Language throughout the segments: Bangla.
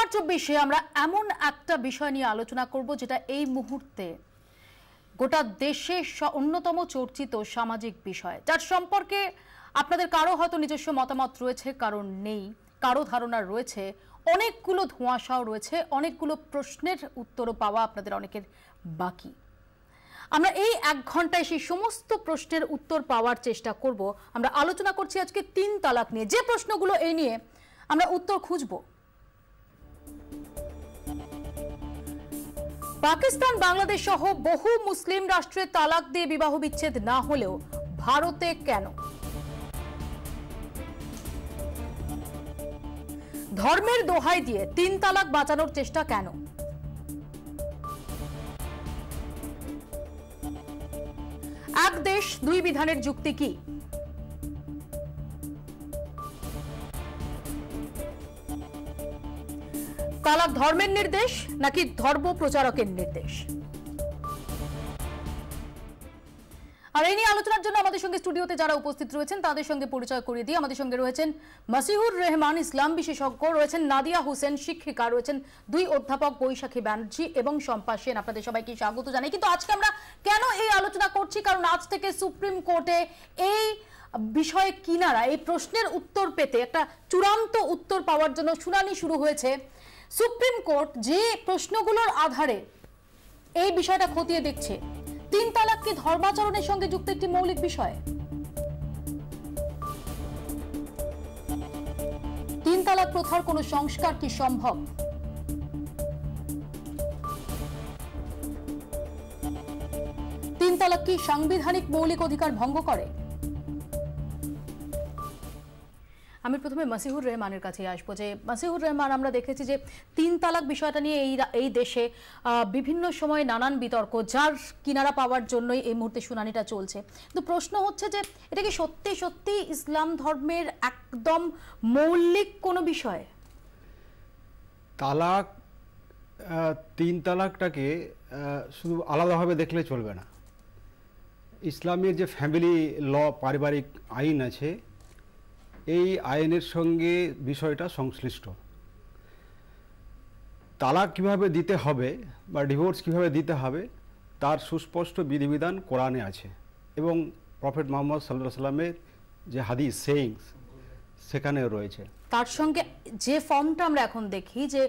আমার 24-এ আমরা এমন একটা বিষয় নিয়ে আলোচনা করব যেটা এই মুহূর্তে গোটা দেশে অন্যতম চর্চিত সামাজিক বিষয়, যার সম্পর্কে আপনাদের কারো হয়তো নিজস্ব মতামত রয়েছে, কারণ নেই, কারো ধারণা রয়েছে, অনেকগুলো ধোঁয়াশাও রয়েছে, অনেকগুলো প্রশ্নের উত্তরও পাওয়া আপনাদের অনেকের বাকি। আমরা এই 1 ঘন্টায় সেই সমস্ত প্রশ্নের উত্তর পাওয়ার চেষ্টা করব। আমরা আলোচনা করছি আজকে 3 তালাক নিয়ে। যে প্রশ্নগুলো এই নিয়ে আমরা উত্তর খুঁজব। পাকিস্তান, বাংলাদেশ সহ বহু মুসলিম রাষ্ট্রে তালাক দিয়ে বিবাহ বিচ্ছেদ না হলেও ভারতে কেন? ধর্মের দোহাই দিয়ে 3 তালাক বাঁচানোর চেষ্টা কেন? এক দেশ দুই বিধানের যুক্তি কি? তালাক ধর্মের নির্দেশ নাকি ধর্ম প্রচারকের নির্দেশ? আর এই নিয়ে আলোচনার জন্য আমাদের সঙ্গে স্টুডিওতে যারা উপস্থিত রয়েছেন তাদের সঙ্গে পরিচয় করিয়ে দিই। আমাদের সঙ্গে রয়েছেন মাসিহুর রহমান, ইসলাম বিশেষজ্ঞ, রয়েছেন নাদিয়া হোসেন, শিক্ষিকা, রয়েছেন 2 অধ্যাপক বৈশাখী ব্যানার্জি এবং শম্পা সেন। আপনাদের সবাইকে স্বাগত জানাই। কিন্তু আজকে আমরা কেন এই আলোচনা করছি, কারণ আজ থেকে সুপ্রিম কোর্টে এই বিষয়ে কিনারা এই প্রশ্নের উত্তর পেতে, একটা চূড়ান্ত উত্তর পাওয়ার জন্য শুনানি শুরু হয়েছে। সুপ্রিম কোর্ট যে প্রশ্নগুলোর আধারে এই বিষয়টা খতিয়ে দেখছে, 3 তালাক কি ধর্মাচরণের সঙ্গে যুক্ত একটি মৌলিক বিষয়? 3 তালাক প্রথার কোনো সংস্কার কি সম্ভব? 3 তালাক কি সাংবিধানিক মৌলিক অধিকার ভঙ্গ করে? আমি প্রথমে মাসিহুর রহমানের কাছে আসবো। যে মাসিহুর রহমান, আমরা দেখেছি যে 3 তালাক বিষয়টা নিয়ে এই দেশে বিভিন্ন সময় নানান বিতর্ক, যার কিনারা পাওয়ার জন্যই এই মুহূর্তে শুনানিটা চলছে। কিন্তু প্রশ্ন হচ্ছে যে এটা কি সত্যি সত্যি ইসলাম ধর্মের একদম মৌলিক কোনো বিষয়? তালাক, 3 তালাকটাকে শুধু আলাদাভাবে দেখলে চলবে না। ইসলামের যে ফ্যামিলি ল, পারিবারিক আইন আছে, এই আইনের সঙ্গে বিষয়টা সংশ্লিষ্ট। তালাক কিভাবে দিতে হবে বা ডিভোর্স কিভাবে দিতে হবে তার সুস্পষ্ট বিধিবিধান কোরআনে আছে, এবং প্রফেট মুহাম্মদ সাল্লাল্লাহু আলাইহি সাল্লামের যে হাদিস সেইংস সেখানেও রয়েছে। তার সঙ্গে যে ফর্মটা আমরা এখন দেখি যে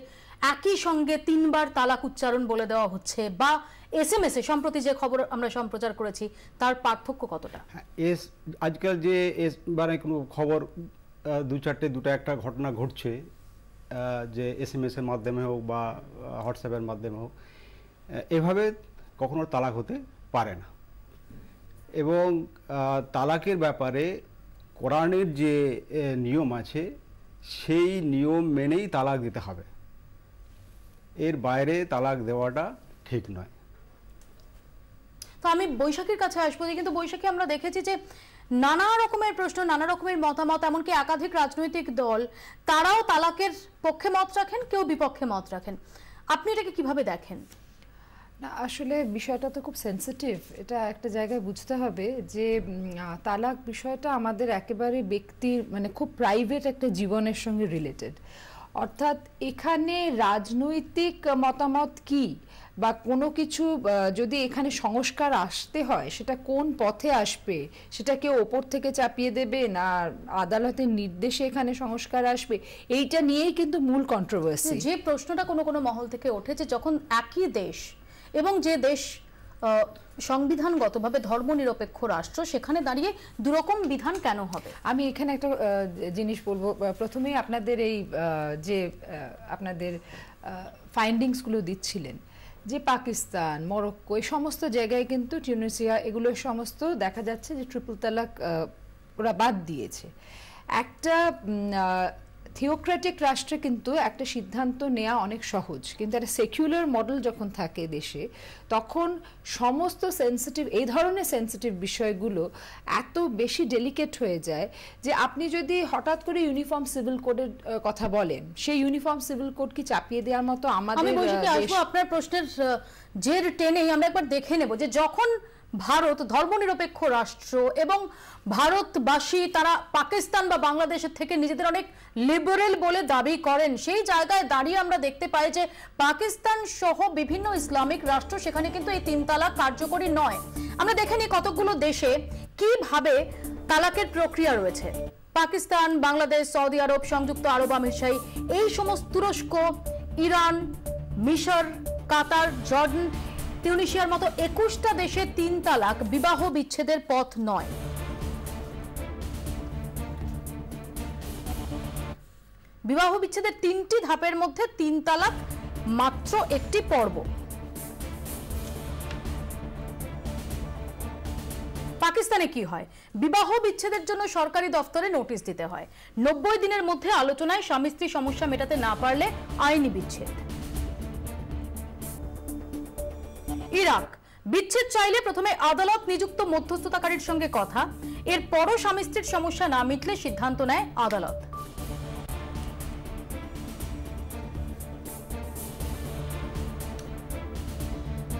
একই সঙ্গে 3 বার তালাক উচ্চারণ বলে দেওয়া হচ্ছে, বা SMS এ সম্প্রতি যে খবর আমরা সম্প্রচার করেছি, তার পার্থক্য কতটা? আজকাল যে মানে কোনো খবর 2-4-2-1 ঘটনা ঘটছে, যে SMS এর মাধ্যমে হোক বা হোয়াটসঅ্যাপের মাধ্যমে হোক, এভাবে কখনো তালাক হতে পারে না। এবং তালাকের ব্যাপারে কোরআনের যে নিয়ম আছে, সেই নিয়ম মেনেই তালাক দিতে হবে। এর বাইরে তালাক দেওয়াটা ঠিক নয়। তো আমি বৈশাখীর কাছে আসবো। কিন্তু বৈশাখী, আমরা দেখেছি যে নানা রকমের প্রশ্ন, নানা রকমের মতামত, এমনকি একাধিক রাজনৈতিক দল তারাও তালাকের পক্ষে মত রাখেন, কেউ বিপক্ষে মত রাখেন। আপনি এটাকে কিভাবে দেখেন? না, আসলে বিষয়টা তো খুব সেন্সিটিভ। এটা একটা জায়গায় বুঝতে হবে যে তালাক বিষয়টা আমাদের একেবারে ব্যক্তির, মানে খুব প্রাইভেট একটা জীবনের সঙ্গে রিলেটেড। অর্থাৎ এখানে রাজনৈতিক মতামত কি বা কোনো কিছু যদি এখানে সংস্কার আসতে হয়, সেটা কোন পথে আসবে, সেটা কেউ ওপর থেকে চাপিয়ে দেবে না আদালতের নির্দেশে এখানে সংস্কার আসবে, এইটা নিয়েই কিন্তু মূল কন্ট্রোভার্সি। যে প্রশ্নটা কোনো কোনো মহল থেকে ওঠেছে, যখন একই দেশ এবং যে দেশ সংবিধানগতভাবে ধর্মনিরপেক্ষ রাষ্ট্র, সেখানে দাঁড়িয়ে দুরকম বিধান কেন হবে? আমি এখানে একটা জিনিস বলবো। প্রথমেই আপনাদের এই যে আপনাদের ফাইন্ডিংসগুলো দিচ্ছিলেন, যে পাকিস্তান, মরক্কো, এই সমস্ত জায়গায় কিন্তু, টিউনিসিয়া, এগুলো সমস্ত দেখা যাচ্ছে যে ট্রিপল তালাক ওরা বাদ দিয়েছে। একটা থিওক্রেটিক রাষ্ট্রে কিন্তু একটা সিদ্ধান্ত নেওয়া অনেক সহজ, কিন্তু একটা সেকুলার মডেল যখন থাকে দেশে, তখন সমস্ত সেন্সিটিভ, এই ধরনের সেন্সিটিভ বিষয়গুলো এত বেশি ডেলিকেট হয়ে যায় যে আপনি যদি হঠাৎ করে ইউনিফর্ম সিভিল কোডের কথা বলেন, সেই ইউনিফর্ম সিভিল কোড কি চাপিয়ে দেওয়ার মতো আমাদের? আপনার প্রশ্নের জের টেনেই আমরা একবার দেখে নেব যে যখন ভারত ধর্মনিরপেক্ষ রাষ্ট্র এবং ভারতবাসী তারা পাকিস্তান বা বাংলাদেশের থেকে নিজেদের অনেক লিবারেল বলে দাবি করেন, সেই জায়গায় দাঁড়িয়ে আমরা দেখতে পাই যে পাকিস্তান সহ বিভিন্ন ইসলামিক রাষ্ট্র সেখানে কিন্তু এই 3 তালাক কার্যকরী নয়। আমরা দেখে নিই কতগুলো দেশে কিভাবে তালাকের প্রক্রিয়া রয়েছে। পাকিস্তান, বাংলাদেশ, সৌদি আরব, সংযুক্ত আরব আমিরশাহী, এই সমস্ত তুরস্ক, ইরান, মিশর, কাতার, জর্ডান, তিউনিসিয়ার মতো 21টা দেশে 3 তালাক বিবাহ বিচ্ছেদের পথ নয়। বিবাহ বিচ্ছেদের 3টি ধাপের মধ্যে 3 তালাক মাত্র একটি পর্ব। পাকিস্তানে কি হয়? বিবাহ বিচ্ছেদের জন্য সরকারি দফতরে নোটিশ দিতে হয়। 90 দিনের মধ্যে আলোচনায় স্বামী স্ত্রী সমস্যা মেটাতে না পারলে আইনি বিচ্ছেদ। ইরাক, বিচ্ছেদ চাইলে প্রথমে আদালত নিযুক্ত মধ্যস্থতাকারীর সঙ্গে কথা, এরপরও স্বামী স্ত্রীর সমস্যা না মিটলে সিদ্ধান্ত নেয় আদালত।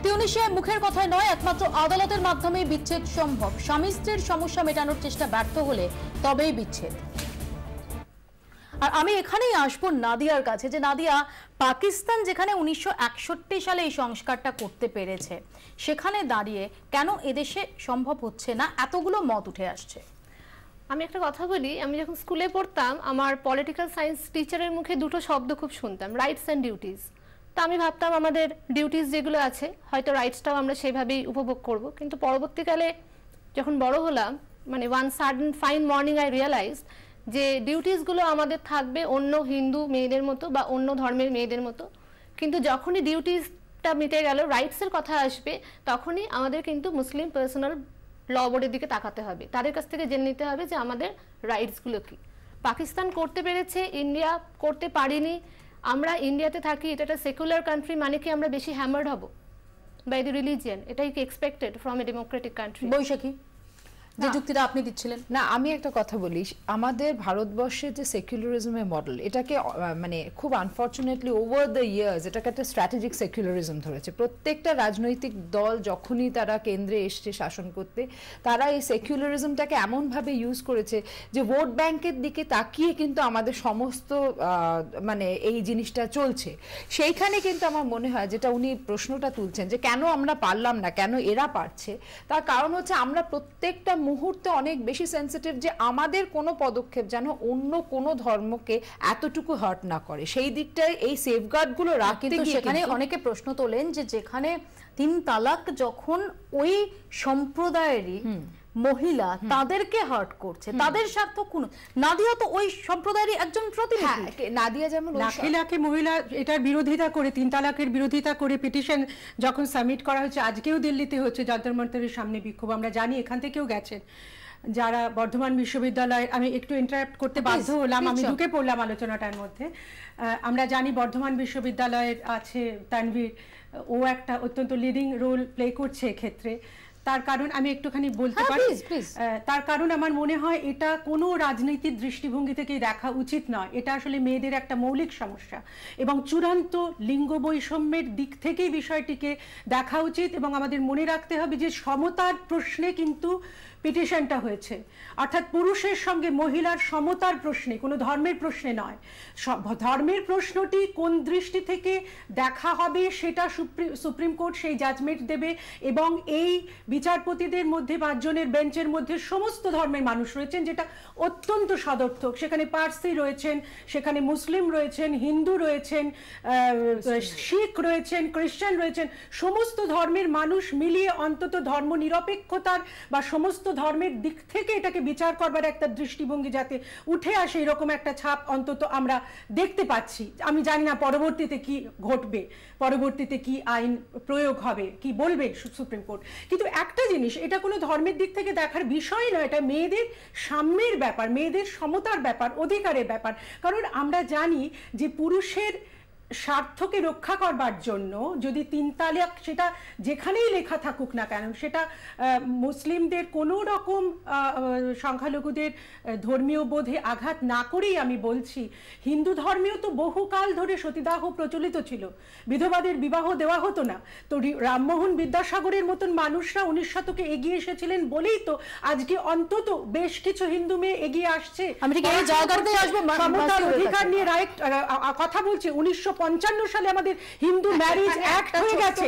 তিউনিসিয়ায় মুখের কথায় নয়, একমাত্র আদালতের মাধ্যমে বিচ্ছেদ সম্ভব। স্বামী স্ত্রীর সমস্যা মেটানোর চেষ্টা ব্যর্থ হলে তবেই বিচ্ছেদ। আর আমি এখানেই আসবো নাদিয়ার কাছে, যে নাদিয়া, পাকিস্তান যেখানে 1961 সালে এই সংস্কারটা করতে পেরেছে, সেখানে দাঁড়িয়ে কেন এদেশে সম্ভব হচ্ছে না? এতগুলো মত উঠে আসছে। আমি একটা কথা বলি, আমি যখন স্কুলে পড়তাম আমার পলিটিক্যাল সায়েন্স টিচারের মুখে দুটো শব্দ খুব শুনতাম, রাইটস অ্যান্ড ডিউটিস। তো আমি ভাবতাম আমাদের ডিউটিস যেগুলো আছে হয়তো রাইটসটাও আমরা সেভাবেই উপভোগ করব, কিন্তু পরবর্তীকালে যখন বড় হলাম, মানে one sudden fine morning I realise যে ডিউটিসগুলো আমাদের থাকবে অন্য হিন্দু মেয়েদের মতো বা অন্য ধর্মের মেয়েদের মতো, কিন্তু যখনই ডিউটিসটা মিটে গেল, রাইটসের কথা আসবে, তখনই আমাদের কিন্তু মুসলিম পার্সোনাল ল বোর্ডের দিকে তাকাতে হবে, তাদের কাছ থেকে জেনে নিতে হবে যে আমাদের রাইটসগুলো কি। পাকিস্তান করতে পেরেছে, ইন্ডিয়া করতে পারিনি। আমরা ইন্ডিয়াতে থাকি, এটা একটা সেকুলার কান্ট্রি, মানে কি আমরা বেশি হ্যামার্ড হব বাই দ্য রিলিজিয়ান? এটাই কি expected from a democratic country? Baishakhi, যে যুক্তিটা আপনি দিচ্ছিলেন। না, আমি একটা কথা বলি, আমাদের ভারতবর্ষের যে সেকুলারিজমের মডেল, এটাকে মানে খুব আনফর্চুনেটলি ওভার দ্য ইয়ার্স এটাকে একটা স্ট্র্যাটেজিক সেকুলারিজম ধরেছে। প্রত্যেকটা রাজনৈতিক দল যখনই তারা কেন্দ্রে এসছে শাসন করতে, তারা এই সেকুলারিজমটাকে এমনভাবে ইউজ করেছে যে ভোট ব্যাংকের দিকে তাকিয়ে কিন্তু আমাদের সমস্ত মানে এই জিনিসটা চলছে। সেইখানে কিন্তু আমার মনে হয়, যেটা উনি প্রশ্নটা তুলছেন যে কেন আমরা পারলাম না, কেন এরা পারছে, তার কারণ হচ্ছে আমরা প্রত্যেকটা মুহূর্তে অনেক বেশি সেন্সিটিভ যে আমাদের কোনো পদক্ষেপ যেন অন্য কোনো ধর্মকে এতটুকু হার্ট না করে, সেই দিকটায় এই সেফগার্ডগুলো রাখতে গিয়ে সেখানে অনেকে প্রশ্ন তোলেন যে যেখানে 3 তালাক যখন ওই সম্প্রদায়েরই মহিলা তাদেরকে হার্ট করছে, তাদের স্বার্থ কোন? নাদিয়া তো ওই সম্প্রদায়েরই একজন প্রতিনিধি। নাদিয়া যেমন লাখে লাখে মহিলা এটার বিরোধিতা করে, 3 তালাকের বিরোধিতা করে পিটিশন যখন সাবমিট করা হয়েছে, আজকেও দিল্লিতে হচ্ছে যন্তর মন্তরের সামনে বিক্ষোভ, আমরা জানি এখান থেকেও গেছেন যারা বর্ধমান বিশ্ববিদ্যালয়ের। আমি একটু ইন্টারাপ্ট করতে বাধ্য হলাম, আমি ঢুকে পড়লাম আলোচনাটার মধ্যে। আমরা জানি বর্ধমান বিশ্ববিদ্যালয়ের আছে তানভীর, ও একটা অত্যন্ত লিডিং রোল প্লে করছে এক্ষেত্রে। তার কারণ আমি একটুখানি বলতে পারি, তার কারণ আমার মনে হয় এটা কোনো রাজনৈতিক দৃষ্টিভঙ্গি থেকে দেখা উচিত নয়। এটা আসলে মেয়েদের একটা মৌলিক সমস্যা এবং চূড়ান্ত লিঙ্গ বৈষম্যের দিক থেকেই বিষয়টিকে দেখা উচিত। এবং আমাদের মনে রাখতে হবে যে সমতার প্রশ্নে কিন্তু পিটিশনটা হয়েছে, অর্থাৎ পুরুষের সঙ্গে মহিলার সমতার প্রশ্নে, কোনো ধর্মের প্রশ্নে নয়। ধর্মের প্রশ্নটি কোন দৃষ্টি থেকে দেখা হবে সেটা সুপ্রিম কোর্ট সেই জাজমেন্ট দেবে। এবং এই বিচারপতিদের মধ্যে 5 জনের বেঞ্চের মধ্যে সমস্ত ধর্মের মানুষ রয়েছেন, যেটা অত্যন্ত সদর্থক। সেখানে পার্সি রয়েছেন, সেখানে মুসলিম রয়েছেন, হিন্দু রয়েছেন, শিখ রয়েছেন, খ্রিস্টান রয়েছেন, সমস্ত ধর্মের মানুষ মিলিয়ে অন্তত ধর্ম নিরপেক্ষতার বা সমস্ত ধর্মের দিক থেকে এটাকে বিচার করবার একটা দৃষ্টিভঙ্গি যাতে উঠে আসে, এরকম একটা ছাপ অন্তত আমরা দেখতে পাচ্ছি। আমি জানি না পরবর্তীতে কি ঘটবে, পরবর্তীতে কি আইন প্রয়োগ হবে, কি বলবে সুপ্রিম কোর্ট। কিন্তু একটা জিনিস, এটা কোনো ধর্মের দিক থেকে দেখার বিষয় নয়, এটা মেয়েদের সাম্যের ব্যাপার, মেয়েদের সমতার ব্যাপার, অধিকারের ব্যাপার। কারণ আমরা জানি যে পুরুষের স্বার্থকে রক্ষা করবার জন্য যদি 3 তালাক সেটা যেখানেই লেখা থাকুক না কেন, সেটা মুসলিমদের কোনো রকম সংখ্যালঘুদের ধর্মীয় বোধে আঘাত না করেই আমি বলছি, হিন্দু ধর্মেও তো বহুকাল ধরে সতীদাহ প্রচলিত ছিল, বিধবাদের বিবাহ দেওয়া হতো না। তো রামমোহন বিদ্যাসাগরের মতন মানুষরা 19 শতকে এগিয়ে এসেছিলেন বলেই তো আজকে অন্তত বেশ কিছু হিন্দু মেয়ে এগিয়ে আসছে। আমি ঠিক এই জায়গাতেই আসবো, সমতার অধিকার নিয়ে রাইট কথা বলছি। 1955 সালে আমাদের হিন্দু ম্যারেজ অ্যাক্ট হয়ে গেছে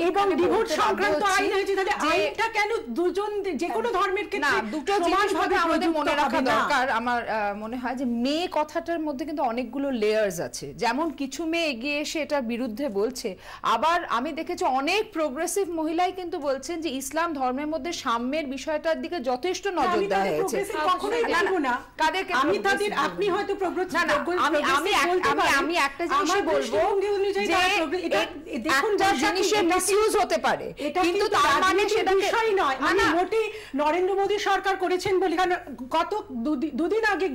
এবং ডিভোর্স সংক্রান্ত আইন হয়েছে। তাহলে আইনটা কেন দুজন যে কোনো ধর্মের ক্ষেত্রে দুটো জিনিস আমাদের মনে রাখা দরকার। আমার মনে হয় যে মেয়ে কথাটার মধ্যে কিন্তু অনেকগুলো লেয়ার্স আছে। যেমন কিছু মেয়ে এগিয়ে এসে এটার বিরুদ্ধে বলছে, আবার আমি দেখেছি অনেক প্রোগ্রেসিভ মহিলাই কিন্তু বলছেন যে ইসলাম ধর্মের মধ্যে সাম্যের বিষয়টার দিকে যথেষ্ট নজর দেওয়া হয়েছে। আপনি হয়তো আমি একটা জিনিস বলবো যে একটা জিনিসের মিসইউজ হতে পারে, কিন্তু তার মানে সেটা বিষয় নয়। আমি মোটেই নরেন্দ্র মোদী সরকার করেছেন বলে, কারণ গত দুদিন আগে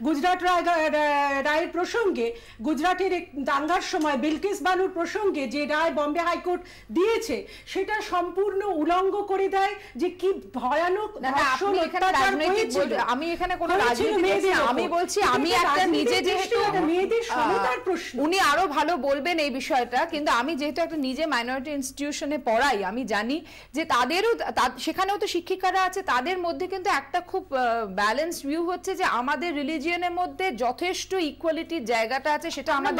গুজরাট রায়ের প্রসঙ্গে, গুজরাটের দাঙ্গার সময় বিলকিস বানুর প্রসঙ্গে যে রায় বম্বে হাইকোর্ট দিয়েছে সেটা সম্পূর্ণ উলঙ্গ করে দেয় যে কি ভয়ানক ধর্ষণ অত্যাচার হয়েছিল। আমি এখানে কোনো রাজনীতি, আমি বলছি আমি একটা নিজে যেহেতু মেয়েদের সমতার প্রশ্ন, উনি আরো ভালো বলবেন এই বিষয়টা, কিন্তু আমি যেহেতু একটা নিজে মাইনরিটি ইনস্টিটিউশনে পড়াই, আমি জানি যে তাদেরও সেখানেও তো শিক্ষিকারা আছে, তাদের মধ্যে কিন্তু একটা খুব ব্যালেন্স ভিউ হচ্ছে যে আমাদের রিলিজিয়নের মধ্যে যথেষ্ট ইকুয়ালিটির জায়গাটা আছে, সেটা আমাদের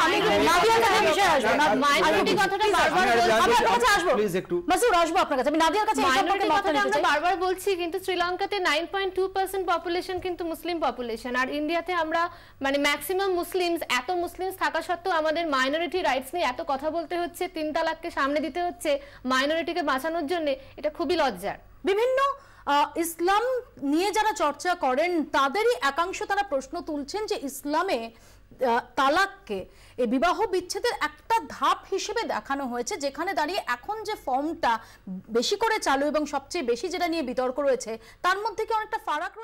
মাইনরিটি কথাটা বারবার আমরা বারবার বলছি, কিন্তু শ্রীলঙ্কাতে 9.2% পপুলেশন কিন্তু মুসলিম পপুলেশন, আর ইন্ডিয়াতে আমরা মানে ম্যাক্সিমাম মুসলিমস, এত মুসলিমস থাকা সত্ত্বেও আমাদের মাইনরিটি রাইটস নিয়ে এত কথা বলতে হচ্ছে, 3 তালাককে সামনে দিতে হচ্ছে মাইনরিটিকে বাঁচানোর জন্য, এটা খুবই লজ্জার। বিভিন্ন ইসলাম নিয়ে যারা চর্চা করেন তাদেরই একাংশ তারা প্রশ্ন তুলছেন যে ইসলামে তালাককে এই বিবাহ বিচ্ছেদের একটা ধাপ হিসেবে দেখানো হয়েছে, যেখানে দাঁড়িয়ে এখন যে ফর্মটা বেশি করে চালু এবং সবচেয়ে বেশি যেটা নিয়ে বিতর্ক রয়েছে তার মধ্যে কি অনেকটা ফারাক রয়েছে।